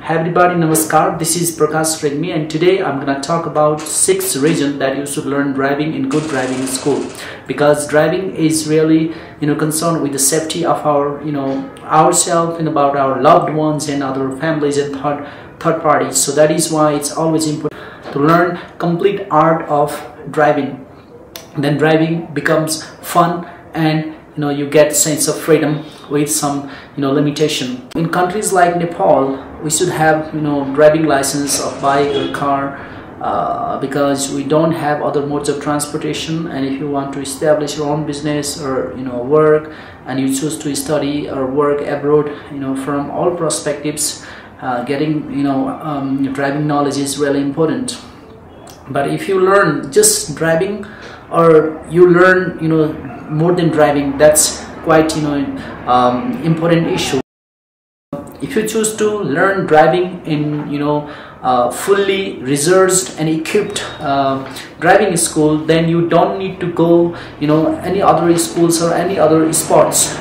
Hi everybody, namaskar. This is Prakash Regmi, and today I'm gonna talk about 6 reasons that you should learn driving in good driving school. Because driving is really concerned with the safety of our ourselves and about our loved ones and other families and third parties. So that is why it's always important to learn complete art of driving. Then driving becomes fun, and you get sense of freedom with some limitation. In countries like Nepal, we should have driving license of bike or car, because we don't have other modes of transportation. And if you want to establish your own business or work, and you choose to study or work abroad, from all perspectives, getting driving knowledge is really important. But if you learn just driving, or you learn more than driving, that's quite important issue. If you choose to learn driving in fully researched and equipped driving school, then you don't need to go any other schools or any other sports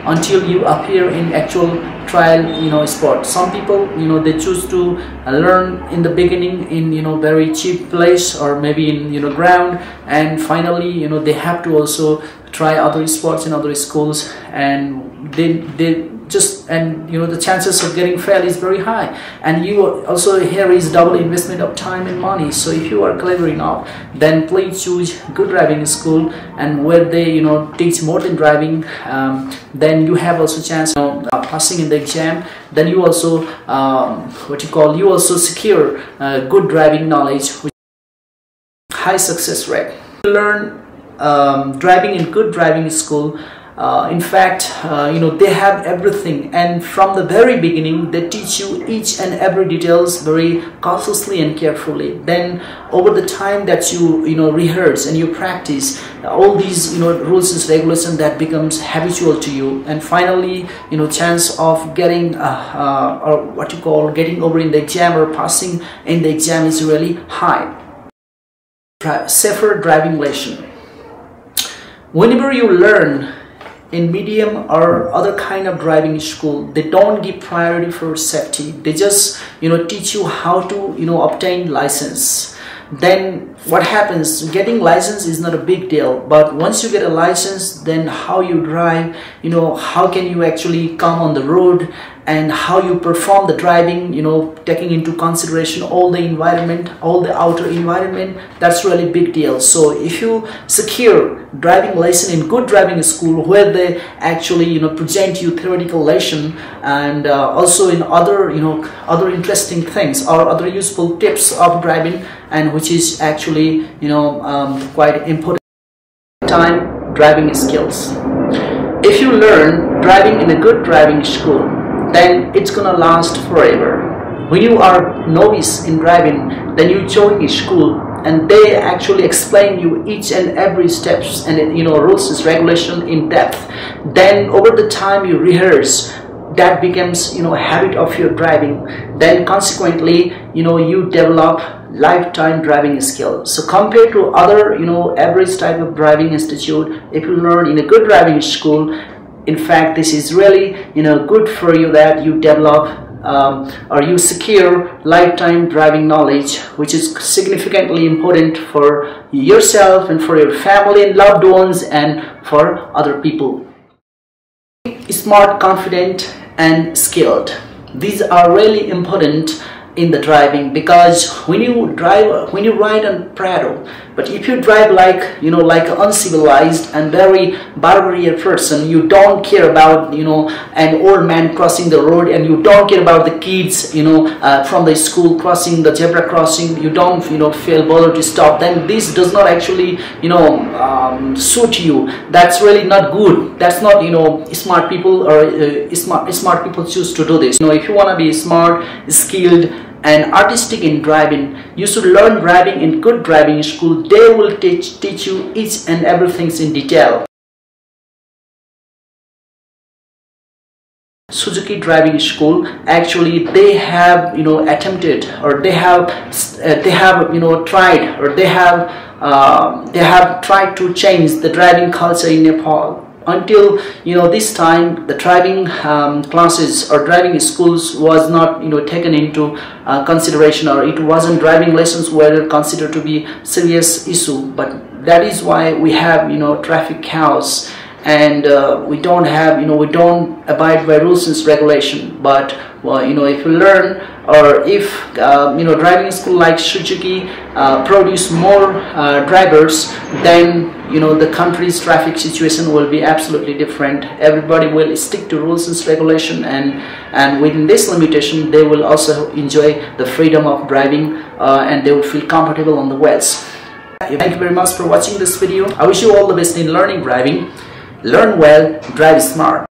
until you appear in actual trial sport. Some people they choose to learn in the beginning in very cheap place, or maybe in ground, and finally they have to also try other sports in other schools, and they just, and the chances of getting fail is very high. And you also, here is double investment of time and money. So if you are clever enough, then please choose good driving school, and where they teach more than driving, then you have also chance passing in the exam. Then you also you also secure good driving knowledge with high success rate. To learn driving in good driving school, in fact they have everything, and from the very beginning they teach you each and every details very cautiously and carefully. Then over the time that you rehearse and you practice all these rules and regulations, that becomes habitual to you, and finally chance of getting or getting over in the exam or passing in the exam is really high. Safer driving lesson. Whenever you learn in medium or other kind of driving school, they don't give priority for safety. They just teach you how to obtain license. Then what happens, getting license is not a big deal, but once you get a license, then how you drive, how can you actually come on the road, and how you perform the driving, taking into consideration all the environment, all the outer environment, that's really big deal. So if you secure driving lesson in good driving school, where they actually present you theoretical lesson, and also in other other interesting things or other useful tips of driving, and which is actually quite important. Time driving skills. If you learn driving in a good driving school, then it's gonna last forever. When you are novice in driving, then you join a school, and they actually explain you each and every steps and rules and regulation in depth. Then over the time you rehearse, that becomes a habit of your driving. Then consequently you develop lifetime driving skills. So compared to other average type of driving institute, if you learn in a good driving school, in fact this is really good for you, that you develop or you secure lifetime driving knowledge, which is significantly important for yourself and for your family and loved ones and for other people. Smart, confident and skilled. These are really important in the driving, because when you ride on Prado, but if you drive like like an uncivilized and very barbarian person, you don't care about an old man crossing the road, and you don't care about the kids from the school crossing the zebra crossing, you don't feel bothered to stop, then this does not actually suit you. That's really not good. That's not smart people, or smart people choose to do this. If you want to be smart, skilled and artistic in driving, you should learn driving in good driving school. They will teach you each and everything in detail. Suzuki driving school, actually they have attempted, or they have tried, or they have tried to change the driving culture in Nepal. until this time, the driving classes or driving schools was not taken into consideration, or it wasn't, driving lessons were considered to be serious issue. But that is why we have traffic chaos, and we don't have we don't abide by rules and regulation. But if you learn, or if driving school like Suzuki produce more drivers, then the country's traffic situation will be absolutely different. Everybody will stick to rules and regulation, and within this limitation they will also enjoy the freedom of driving, and they will feel comfortable on the roads. Thank you very much for watching this video. I wish you all the best in learning driving. Learn well, drive smart.